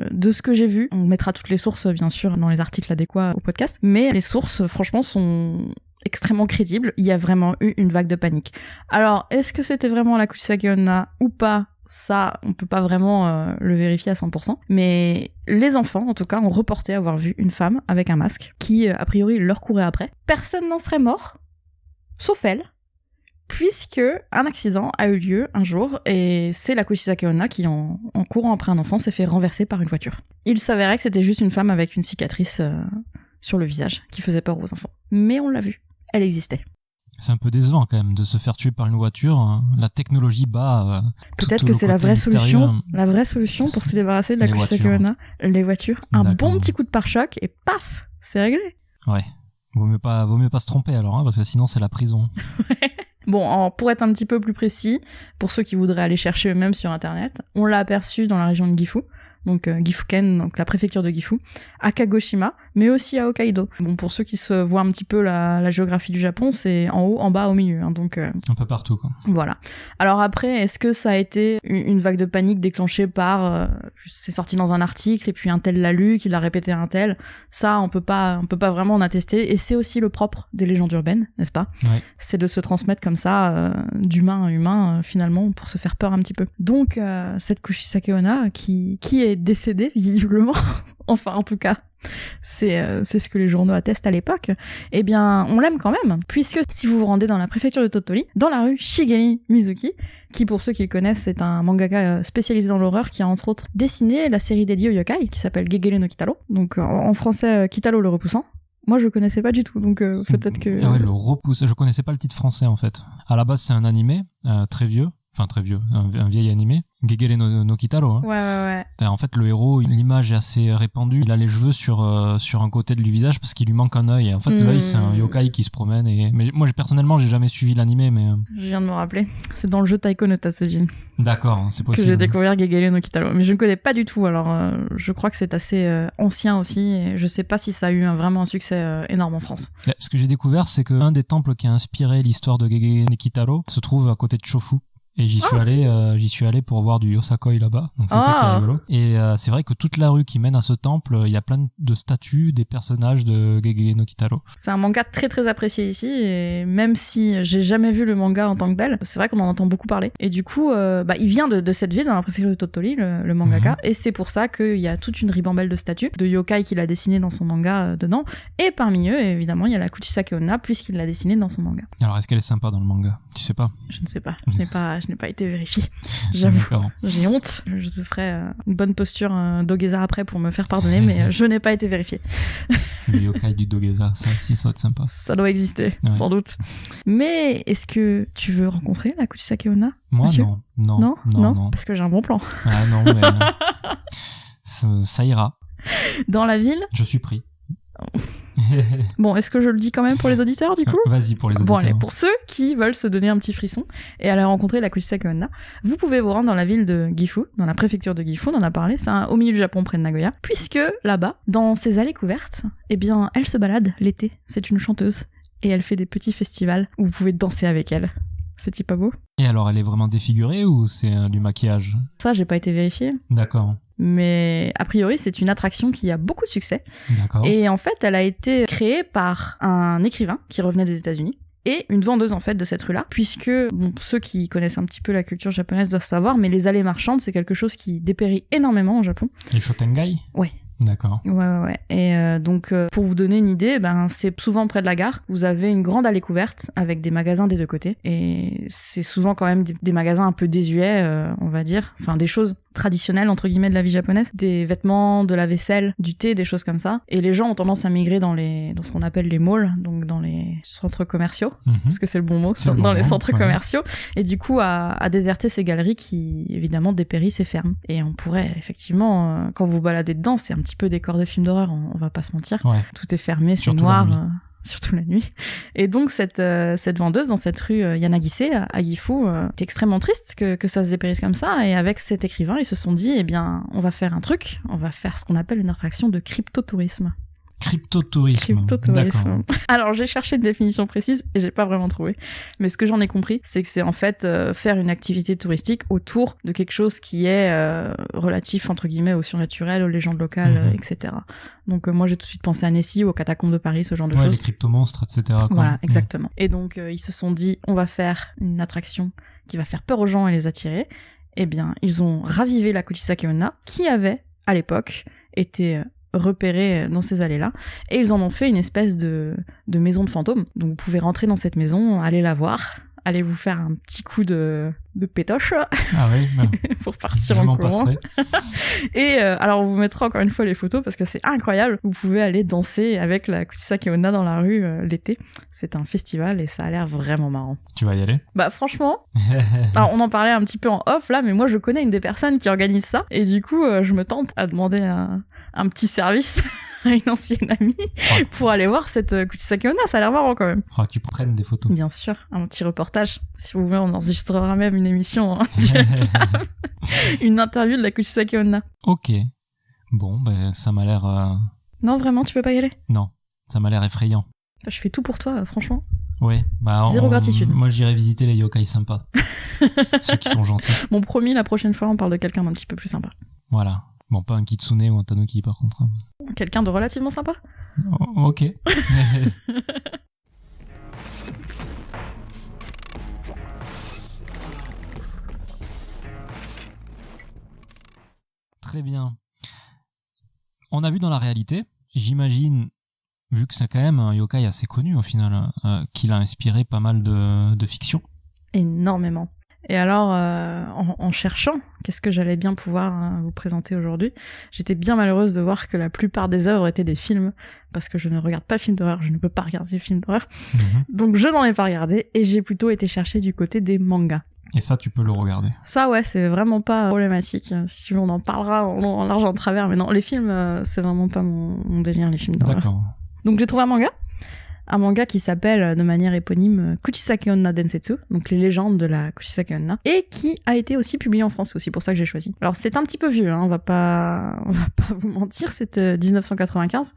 de ce que j'ai vu, on mettra toutes les sources, bien sûr, dans les articles adéquats au podcast, mais les sources, franchement, sont extrêmement crédibles. Il y a vraiment eu une vague de panique. Alors, est-ce que c'était vraiment la Kuchisake Onna ou pas ? Ça, on peut pas vraiment le vérifier à 100%. Mais les enfants, en tout cas, ont reporté avoir vu une femme avec un masque qui, a priori, leur courait après. Personne n'en serait mort, sauf elle, puisque un accident a eu lieu un jour, et c'est la Kuchisake Onna qui, en courant après un enfant, s'est fait renverser par une voiture. Il s'avérait que c'était juste une femme avec une cicatrice sur le visage qui faisait peur aux enfants. Mais on l'a vue, elle existait. C'est un peu décevant quand même de se faire tuer par une voiture. La technologie bat. Peut-être que c'est la vraie solution. La vraie solution pour se débarrasser de la Kuchisake Onna. Les voitures. Un bon petit coup de pare-choc et paf, c'est réglé. Ouais. Vaut mieux pas se tromper alors, parce que sinon c'est la prison. Bon, pour être un petit peu plus précis, pour ceux qui voudraient aller chercher eux-mêmes sur internet, on l'a aperçu dans la région de Gifu. Donc Gifuken, donc la préfecture de Gifu, à Kagoshima, mais aussi à Hokkaido. Bon, pour ceux qui se voient un petit peu la géographie du Japon, c'est en haut, en bas, au milieu, hein, donc un peu partout, quoi. Voilà. Alors après, est-ce que ça a été une vague de panique déclenchée par c'est sorti dans un article et puis un tel l'a lu, qu'il l'a répété à un tel? Ça, on peut pas vraiment en attester, et c'est aussi le propre des légendes urbaines, n'est-ce pas? Ouais. C'est de se transmettre comme ça d'humain à humain finalement pour se faire peur un petit peu. Donc cette Kuchisake Onna qui est décédée visiblement, enfin en tout cas c'est ce que les journaux attestent à l'époque, eh bien on l'aime quand même, puisque si vous vous rendez dans la préfecture de Tottori, dans la rue Shigeri Mizuki, qui pour ceux qui le connaissent c'est un mangaka spécialisé dans l'horreur qui a entre autres dessiné la série dédiée au yokai qui s'appelle Gegele no Kitaro, donc en français Kitaro le repoussant. Moi, je connaissais pas du tout, donc peut-être que... Ah ouais, le repoussant. Je connaissais pas le titre français, en fait. À la base, c'est un animé, très vieux. Enfin, très vieux. Un vieil animé. Gegele no Kitaro. Hein. Ouais. Et en fait, le héros, l'image est assez répandue. Il a les cheveux sur un côté de du visage parce qu'il lui manque un œil. Et en fait, l'œil, c'est un yokai qui se promène. Mais moi, personnellement, j'ai jamais suivi l'animé, mais... Je viens de me rappeler. C'est dans le jeu Taiko no Tatsujin. D'accord, c'est possible. Que j'ai découvert Gegele no Kitaro. Mais je ne connais pas du tout, alors je crois que c'est assez ancien aussi. Et je sais pas si ça a eu vraiment un succès énorme en France. Ce que j'ai découvert, c'est qu'un des temples qui a inspiré l'histoire de Gegele no Kitaro se trouve à côté de Chofu. Et j'y suis allé pour voir du Yosakoi là-bas, donc c'est ça qui est rigolo. Et c'est vrai que toute la rue qui mène à ce temple, il y a plein de statues des personnages de Gegele no Kitaro. C'est un manga très très apprécié ici, et même si j'ai jamais vu le manga en tant que tel, c'est vrai qu'on en entend beaucoup parler. Et du coup, il vient de cette ville dans la préfecture de Tottori, le mangaka, et c'est pour ça qu'il y a toute une ribambelle de statues de yokai qu'il a dessiné dans son manga dedans, et parmi eux, évidemment, il y a la Kuchisake Onna, puisqu'il l'a dessinée dans son manga. Alors, est-ce qu'elle est sympa dans le manga? Tu sais pas? Je ne sais pas. Je n'ai pas été vérifié. J'avoue. J'ai honte. Je te ferai une bonne posture Dogeza après pour me faire pardonner, mais je n'ai pas été vérifié. Le yokai du Dogeza, ça aussi, ça doit être sympa. Ça doit exister, sans doute. Mais est-ce que tu veux rencontrer la Kuchisake Onna? Moi, non. Non. Parce que j'ai un bon plan. Ah non, mais ça ira. Dans la ville? Je suis pris. Bon, est-ce que je le dis quand même pour les auditeurs du coup? Vas-y pour les auditeurs. Bon allez, pour ceux qui veulent se donner un petit frisson et aller rencontrer la Kuchisake Onna, vous pouvez vous rendre dans la ville de Gifu, dans la préfecture de Gifu, on en a parlé, c'est au milieu du Japon près de Nagoya, puisque là-bas, dans ces allées couvertes, eh bien, elle se balade l'été, c'est une chanteuse, et elle fait des petits festivals où vous pouvez danser avec elle. C'est-il pas beau? Et alors, elle est vraiment défigurée ou c'est du maquillage? Ça, j'ai pas été vérifié. D'accord. Mais a priori, c'est une attraction qui a beaucoup de succès. D'accord. Et en fait, elle a été créée par un écrivain qui revenait des États-Unis et une vendeuse en fait de cette rue-là, puisque ceux qui connaissent un petit peu la culture japonaise doivent savoir, mais les allées marchandes, c'est quelque chose qui dépérit énormément au Japon. Les shotengai? Ouais. D'accord. Ouais. Et donc, pour vous donner une idée, c'est souvent près de la gare. Vous avez une grande allée couverte avec des magasins des deux côtés. Et c'est souvent quand même des magasins un peu désuets, on va dire. Enfin, des choses traditionnelles entre guillemets de la vie japonaise, des vêtements, de la vaisselle, du thé, des choses comme ça. Et les gens ont tendance à migrer dans ce qu'on appelle les malls, donc dans les centres commerciaux, parce que c'est le bon mot, dans les centres commerciaux, et du coup à déserter ces galeries qui évidemment dépérissent et ferment. Et on pourrait effectivement, quand vous baladez dedans, c'est un petit peu décor de film d'horreur, on va pas se mentir. Ouais. Tout est fermé, c'est noir. Surtout la nuit. Et donc cette vendeuse dans cette rue Yanagise à Gifu était extrêmement triste que ça se dépérisse comme ça, et avec cet écrivain ils se sont dit eh bien on va faire un truc, on va faire ce qu'on appelle une attraction de cryptotourisme. Cryptotourisme. D'accord. Alors j'ai cherché une définition précise et j'ai pas vraiment trouvé. Mais ce que j'en ai compris, c'est que c'est en fait faire une activité touristique autour de quelque chose qui est relatif entre guillemets au surnaturel, aux légendes locales, etc. Donc moi j'ai tout de suite pensé à Nessie, aux catacombes de Paris, ce genre de choses. Les cryptomonstres, etc. Quoi. Voilà, exactement. Et donc ils se sont dit on va faire une attraction qui va faire peur aux gens et les attirer. Eh bien ils ont ravivé la Kuchisake Onna qui avait à l'époque été repérés dans ces allées-là, et ils en ont fait une espèce de maison de fantôme. Donc vous pouvez rentrer dans cette maison, aller la voir, aller vous faire un petit coup de pétoche pour partir en courant. Et alors on vous mettra encore une fois les photos parce que c'est incroyable. Vous pouvez aller danser avec la Kuchisake Onna dans la rue l'été. C'est un festival et ça a l'air vraiment marrant. Tu vas y aller ? Bah franchement, alors on en parlait un petit peu en off là, mais moi je connais une des personnes qui organise ça, et du coup je me tente à demander un petit service à une ancienne amie pour aller voir cette Kuchisake Onna. Ça a l'air marrant quand même. Faudra que tu prennes des photos. Bien sûr, un petit reportage. Si vous voulez, on enregistrera même une émission, une interview de la Kuchisake Onna. Ok. Bon, ça m'a l'air... Non, vraiment, tu veux pas y aller ? Non, ça m'a l'air effrayant. Je fais tout pour toi, franchement. Ouais, zéro gratitude. Moi, j'irai visiter les yokai sympas. Ceux qui sont gentils. Bon, promis, la prochaine fois, on parle de quelqu'un d'un petit peu plus sympa. Voilà. Bon, pas un kitsune ou un tanuki, par contre. Quelqu'un de relativement sympa ? Ok. Très bien. On a vu dans la réalité, j'imagine, vu que c'est quand même un yokai assez connu au final, qu'il a inspiré pas mal de fiction. Énormément. Et alors, en cherchant, qu'est-ce que j'allais bien pouvoir vous présenter aujourd'hui, j'étais bien malheureuse de voir que la plupart des œuvres étaient des films, parce que je ne regarde pas le film d'horreur, je ne peux pas regarder le film d'horreur. Donc je n'en ai pas regardé, et j'ai plutôt été chercher du côté des mangas. Et ça, tu peux le regarder. Ça, ouais, c'est vraiment pas problématique. Si tu veux, on en parlera en large en travers, mais non, les films, c'est vraiment pas mon délire, les films d'horreur. D'accord. Donc j'ai trouvé un manga qui s'appelle de manière éponyme Kuchisake Onna Densetsu, donc les légendes de la Kuchisake Onna, et qui a été aussi publié en France, aussi pour ça que j'ai choisi. Alors c'est un petit peu vieux, on va pas vous mentir, c'était 1995,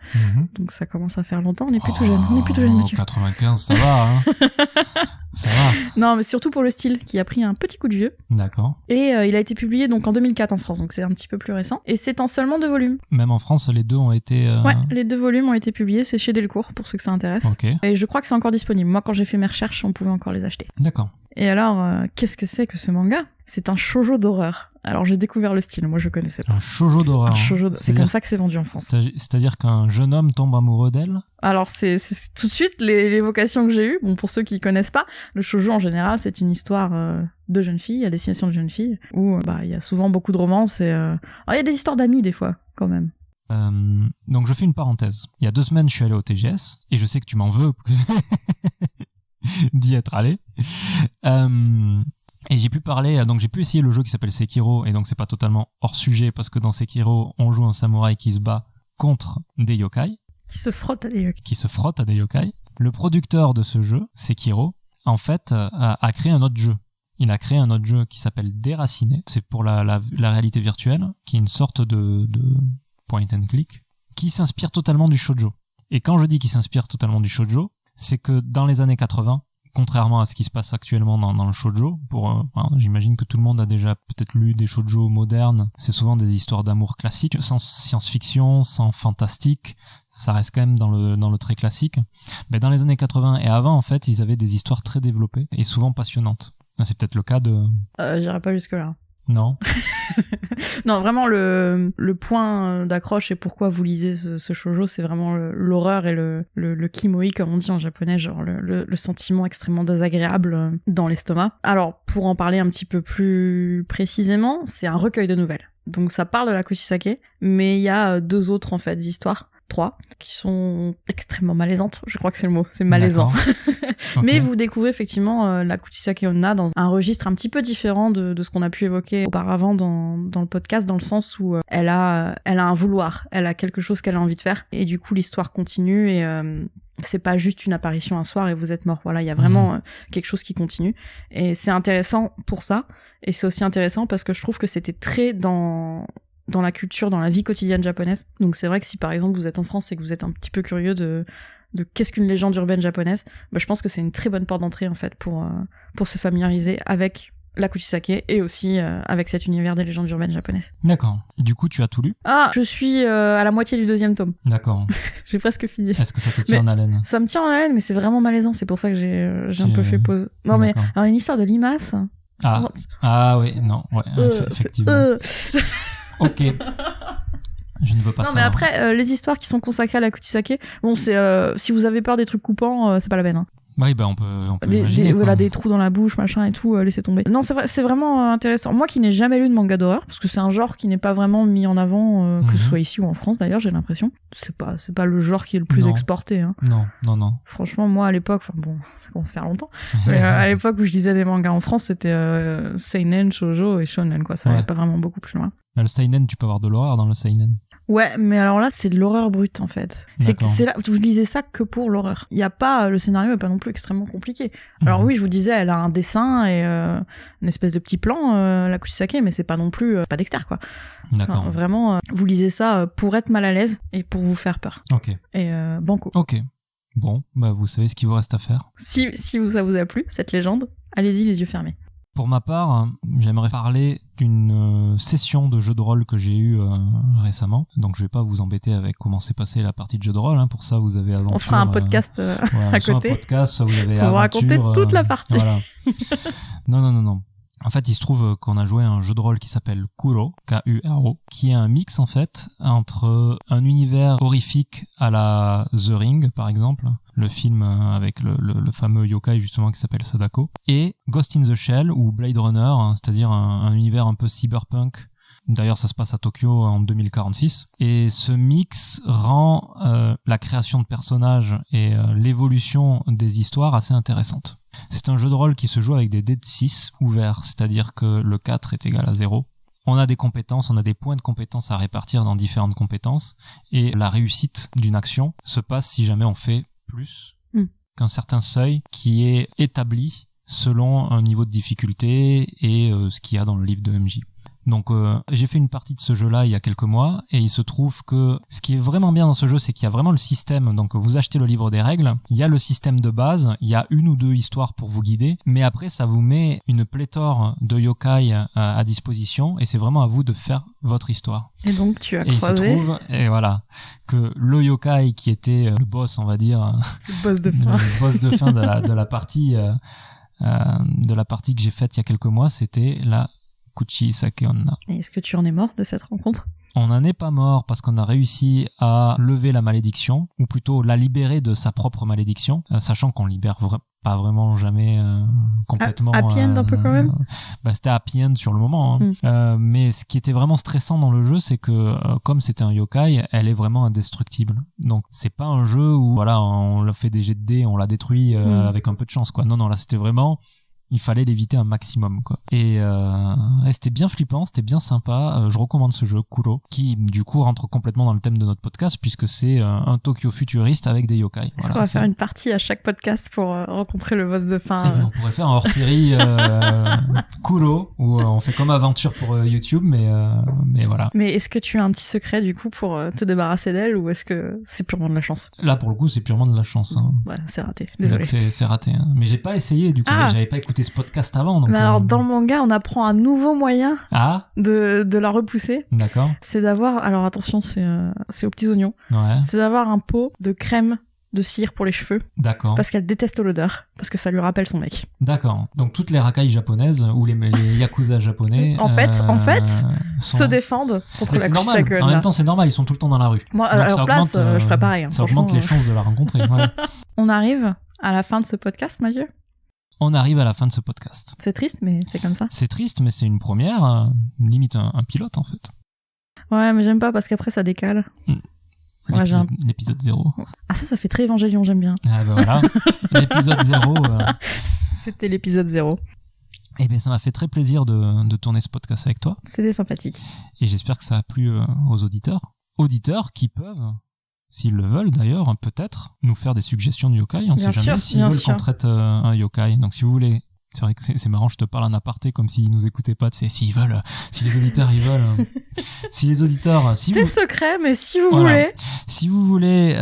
donc ça commence à faire longtemps, on est plutôt jeune, Mathieu. 95, ça va, hein. Ça va. Non, mais surtout pour le style, qui a pris un petit coup de vieux. D'accord. Et il a été publié donc en 2004 en France, donc c'est un petit peu plus récent, et c'est en seulement 2 volumes. Même en France, les deux ont été... Ouais, les 2 volumes ont été publiés, c'est chez Delcourt, pour ceux que ça intéresse. Okay. Et je crois que c'est encore disponible. Moi, quand j'ai fait mes recherches, on pouvait encore les acheter. D'accord. Et alors, qu'est-ce que c'est que ce manga ? C'est un shoujo d'horreur. Alors, j'ai découvert le style, moi je connaissais pas. Un shoujo d'horreur. C'est comme ça que c'est vendu en France. C'est-à-dire qu'un jeune homme tombe amoureux d'elle ? Alors, c'est tout de suite l'évocation que j'ai eue. Bon, pour ceux qui connaissent pas, le shoujo en général, c'est une histoire de jeunes filles, à destination de jeunes filles, où il y a souvent beaucoup de romances et... Alors, il y a des histoires d'amis des fois, quand même. Donc je fais une parenthèse. Il y a 2 semaines, je suis allé au TGS et je sais que tu m'en veux d'y être allé. Et j'ai pu parler, donc j'ai pu essayer le jeu qui s'appelle Sekiro, et donc c'est pas totalement hors sujet parce que dans Sekiro, on joue un samouraï qui se bat contre des yokai. Qui se frotte à des yokai. Le producteur de ce jeu, Sekiro, en fait, a créé un autre jeu. Il a créé un autre jeu qui s'appelle Déraciné. C'est pour la réalité virtuelle, qui est une sorte de point and click, qui s'inspire totalement du shoujo. Et quand je dis qu'il s'inspire totalement du shoujo, c'est que dans les années 80, contrairement à ce qui se passe actuellement dans le shoujo, j'imagine que tout le monde a déjà peut-être lu des shoujo modernes, c'est souvent des histoires d'amour classiques, sans science-fiction, sans fantastique, ça reste quand même dans le très classique. Mais dans les années 80 et avant, en fait, ils avaient des histoires très développées et souvent passionnantes. C'est peut-être le cas de... J'irai pas jusque-là. Non. Non, vraiment, le point d'accroche et pourquoi vous lisez ce shoujo, c'est vraiment l'horreur et le kimoi, comme on dit en japonais, genre le sentiment extrêmement désagréable dans l'estomac. Alors, pour en parler un petit peu plus précisément, c'est un recueil de nouvelles. Donc ça parle de la Kuchisake, mais il y a 2 autres, en fait, histoires. 3, qui sont extrêmement malaisantes. Je crois que c'est le mot, c'est malaisant. Okay. Mais vous découvrez effectivement la Kuchisake Onna dans un registre un petit peu différent de ce qu'on a pu évoquer auparavant dans le podcast, dans le sens où elle a un vouloir, elle a quelque chose qu'elle a envie de faire, et du coup l'histoire continue, et c'est pas juste une apparition un soir et vous êtes mort. Voilà, il y a vraiment quelque chose qui continue, et c'est intéressant pour ça, et c'est aussi intéressant parce que je trouve que c'était très dans la culture, dans la vie quotidienne japonaise. Donc c'est vrai que si par exemple vous êtes en France et que vous êtes un petit peu curieux de qu'est-ce qu'une légende urbaine japonaise, bah, je pense que c'est une très bonne porte d'entrée en fait pour se familiariser avec la Kuchisake et aussi avec cet univers des légendes urbaines japonaises. D'accord. Du coup, tu as tout lu ? Ah, je suis à la moitié du 2e tome. D'accord. J'ai presque fini. Est-ce que ça te tient en haleine ? Ça me tient en haleine, mais c'est vraiment malaisant. C'est pour ça que j'ai un peu fait pause. Non mais alors une histoire de limace. Ah oui, non, ouais, effectivement. Ok. Je ne veux pas savoir. Non, mais après, les histoires qui sont consacrées à la Kuchisake, bon, c'est si vous avez peur des trucs coupants, c'est pas la peine. Hein. Oui, bah on peut imaginer. Voilà, des trous dans la bouche, machin et tout, laissez tomber. Non, c'est vrai, c'est vraiment intéressant. Moi qui n'ai jamais lu de manga d'horreur, parce que c'est un genre qui n'est pas vraiment mis en avant, que ce soit ici ou en France d'ailleurs, j'ai l'impression. C'est pas le genre qui est le plus exporté. Hein. Non. Franchement, moi à l'époque, enfin bon, ça commence à faire longtemps, mais à l'époque où je lisais des mangas en France, c'était seinen, shoujo et shonen, quoi. Ça allait pas vraiment beaucoup plus loin. Le seinen, tu peux avoir de l'horreur dans le seinen. Ouais, mais alors là, c'est de l'horreur brute, en fait. C'est là, vous lisez ça que pour l'horreur. Il y a pas, le scénario est pas non plus extrêmement compliqué. Alors oui, je vous disais, elle a un dessin et une espèce de petit plan, la Kuchisake, mais c'est pas non plus, pas Dexter, quoi. D'accord. Enfin, vraiment, vous lisez ça pour être mal à l'aise et pour vous faire peur. Ok. Et banco. Ok. Bon, bah vous savez ce qu'il vous reste à faire. Si ça vous a plu, cette légende, allez-y les yeux fermés. Pour ma part, j'aimerais parler d'une session de jeu de rôle que j'ai eue récemment. Donc je vais pas vous embêter avec comment s'est passée la partie de jeu de rôle. Hein. Pour ça, vous avez Aventure. On fera un podcast à côté. Un podcast, vous avez On va raconter toute la partie. Voilà. Non. En fait, il se trouve qu'on a joué à un jeu de rôle qui s'appelle Kuro, K-U-R-O, qui est un mix, en fait, entre un univers horrifique à la The Ring, par exemple, le film avec le fameux yokai, justement, qui s'appelle Sadako, et Ghost in the Shell, ou Blade Runner, hein, c'est-à-dire un univers un peu cyberpunk. D'ailleurs, ça se passe à Tokyo en 2046. Et ce mix rend la création de personnages et l'évolution des histoires assez intéressante. C'est un jeu de rôle qui se joue avec des dés de 6 ouverts, c'est-à-dire que le 4 est égal à 0. On a des compétences, on a des points de compétences à répartir dans différentes compétences, et la réussite d'une action se passe si jamais on fait plus qu'un certain seuil qui est établi selon un niveau de difficulté et ce qu'il y a dans le livre de MJ. Donc j'ai fait une partie de ce jeu-là il y a quelques mois, et il se trouve que ce qui est vraiment bien dans ce jeu, c'est qu'il y a vraiment le système. Donc vous achetez le livre des règles, il y a le système de base, il y a 1 ou 2 histoires pour vous guider, mais après ça vous met une pléthore de yokai à disposition, et c'est vraiment à vous de faire votre histoire. Et donc tu as croisé. Et il se trouve, et voilà, que le yokai qui était le boss, on va dire, le boss de fin, le boss de fin de la partie que j'ai faite il y a quelques mois, c'était la Kuchisake Onna. Et est-ce que tu en es mort de cette rencontre ? On n'en est pas mort parce qu'on a réussi à lever la malédiction, ou plutôt la libérer de sa propre malédiction, sachant qu'on libère pas vraiment jamais complètement. Happy end un peu quand même. C'était happy end sur le moment. Hein. Mais ce qui était vraiment stressant dans le jeu, c'est que comme c'était un yokai, elle est vraiment indestructible. Donc c'est pas un jeu où voilà, on l'a fait des jets de dés, on l'a détruit avec un peu de chance, quoi. Non, là c'était vraiment. Il fallait l'éviter un maximum, quoi. Et c'était bien flippant, c'était bien sympa. Je recommande ce jeu, Kuro, qui du coup rentre complètement dans le thème de notre podcast, puisque c'est un Tokyo futuriste avec des yokai. Voilà, on va faire une partie à chaque podcast pour rencontrer le boss de fin. On pourrait faire un hors-série Kuro, où on fait comme aventure pour YouTube, mais voilà. Mais est-ce que tu as un petit secret du coup pour te débarrasser d'elle, ou est-ce que c'est purement de la chance ? Là, pour le coup, c'est purement de la chance. Hein. Ouais, c'est raté. Désolé. Donc c'est raté. Hein. Mais j'ai pas essayé, du coup, j'avais pas écouté ce podcast avant. Donc mais alors dans le manga, on apprend un nouveau moyen de la repousser. D'accord. C'est d'avoir, alors attention, c'est aux petits oignons. Ouais. C'est d'avoir un pot de crème de cire pour les cheveux. D'accord. Parce qu'elle déteste l'odeur, parce que ça lui rappelle son mec. D'accord. Donc toutes les racailles japonaises ou les yakuza japonais En fait, sont... se défendent contre Mais la c'est normal. Kuchisake-on. En même temps, c'est normal, ils sont tout le temps dans la rue. Moi, Donc, à leur place, je ferais pareil. Hein, ça augmente les chances de la rencontrer. Ouais. On arrive à la fin de ce podcast, Mathieu. On arrive à la fin de ce podcast. C'est triste, mais c'est comme ça. C'est triste, mais c'est une première, limite un pilote en fait. Ouais, mais j'aime pas parce qu'après ça décale. Ouais, L'épisode 0. Ah ça fait très Évangélion, j'aime bien. Ah ben voilà, l'épisode 0. C'était l'épisode 0. Eh bien ça m'a fait très plaisir de tourner ce podcast avec toi. C'était sympathique. Et j'espère que ça a plu aux auditeurs. Auditeurs qui peuvent, s'ils le veulent d'ailleurs, peut-être nous faire des suggestions de yokai. On ne sait jamais s'ils veulent qu'on traite un yokai. Donc si vous voulez... C'est vrai que c'est marrant, je te parle en aparté comme s'ils nous écoutaient pas, tu sais, s'ils veulent, si les auditeurs ils veulent, si les auditeurs, si c'est vous... secret, mais si vous voulez. Si vous voulez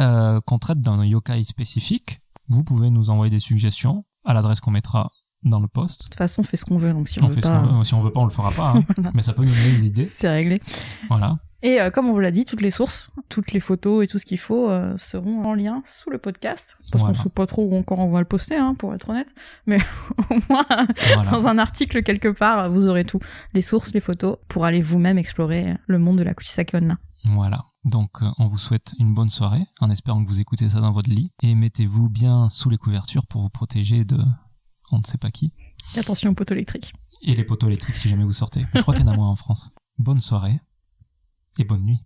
qu'on traite d'un yokai spécifique, vous pouvez nous envoyer des suggestions à l'adresse qu'on mettra dans le post. De toute façon, on fait ce qu'on veut, donc si on veut pas... Si on veut pas, on le fera pas, hein. Voilà. Mais ça peut nous donner des idées. C'est réglé. Voilà. Et comme on vous l'a dit, toutes les sources, toutes les photos et tout ce qu'il faut seront en lien sous le podcast. Parce qu'on sait pas trop où encore on va le poster, hein, pour être honnête. Mais au moins, dans un article quelque part, vous aurez tout. Les sources, les photos, pour aller vous-même explorer le monde de la Kuchisake-on. Voilà. Donc, on vous souhaite une bonne soirée, en espérant que vous écoutez ça dans votre lit. Et mettez-vous bien sous les couvertures pour vous protéger de on ne sait pas qui. Et attention aux poteaux électriques. Et les poteaux électriques si jamais vous sortez. Je crois qu'il y en a moins en France. Bonne soirée. Et bonne nuit.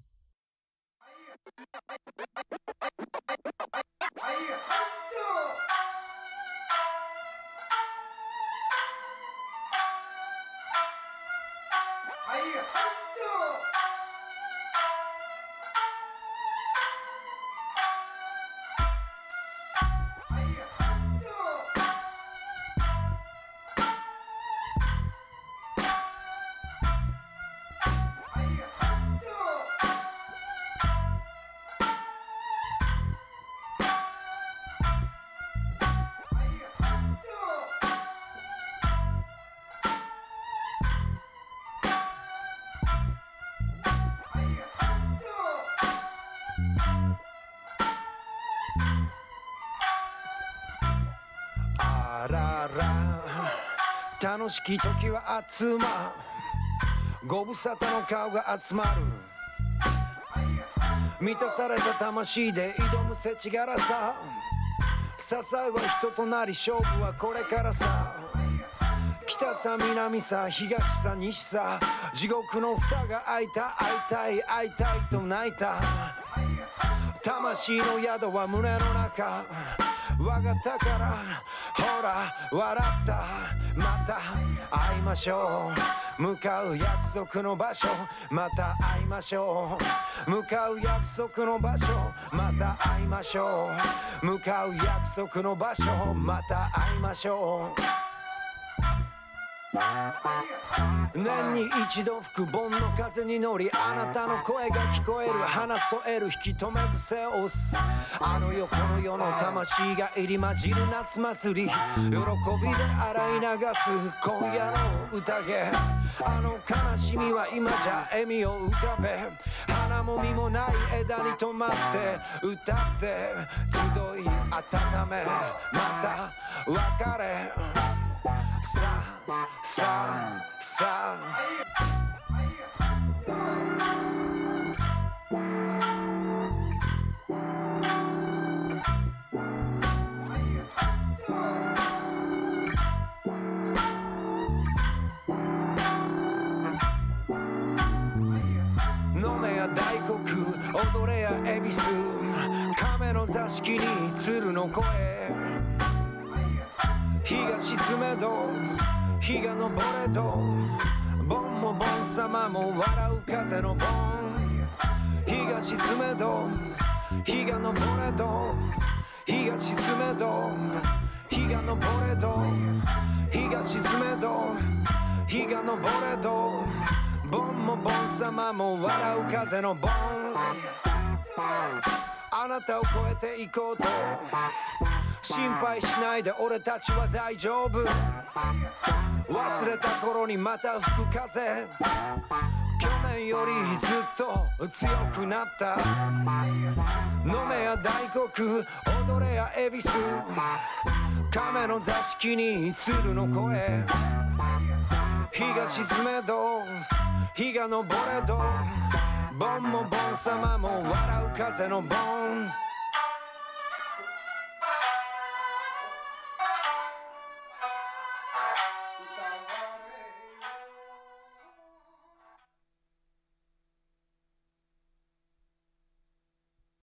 楽しき時は集まご無沙汰の顔が集まる満たされた魂で挑む世知辛さ支えは人となり勝負はこれからさ北さ南さ東さ西さ地獄の蓋が開いた会いたいと泣いた魂の宿は胸の中我が宝ほら笑ったまた会いましょう向かう約束の場所また会いましょう向かう約束の場所また会いましょう向かう約束の場所また会いましょう年に一度吹く盆の風に乗りあなたの声が聞こえる話し添える引き止めず背を押すあの世この世の魂が入り混じる夏祭り喜びで洗い流す今夜の宴あの悲しみは今じゃ笑みを浮かべ花も実もない枝に止まって歌って集い温めまた別れさあ飲めや大黒踊れや恵比寿亀の座敷に鶴の声日が沈めど日が昇れど盆も盆様も笑う風の盆日が沈めど日が昇れど日が沈めど日が昇れど日が沈めど日が昇れど盆も盆様も笑う風の盆あなたを超えていこうと心配しないで俺たちは大丈夫忘れた頃にまた吹く風去年よりずっと強くなった飲めや大黒踊れや恵比寿亀の座敷に鶴の声日が沈めど日が昇れどボンもボン様も笑う風のボン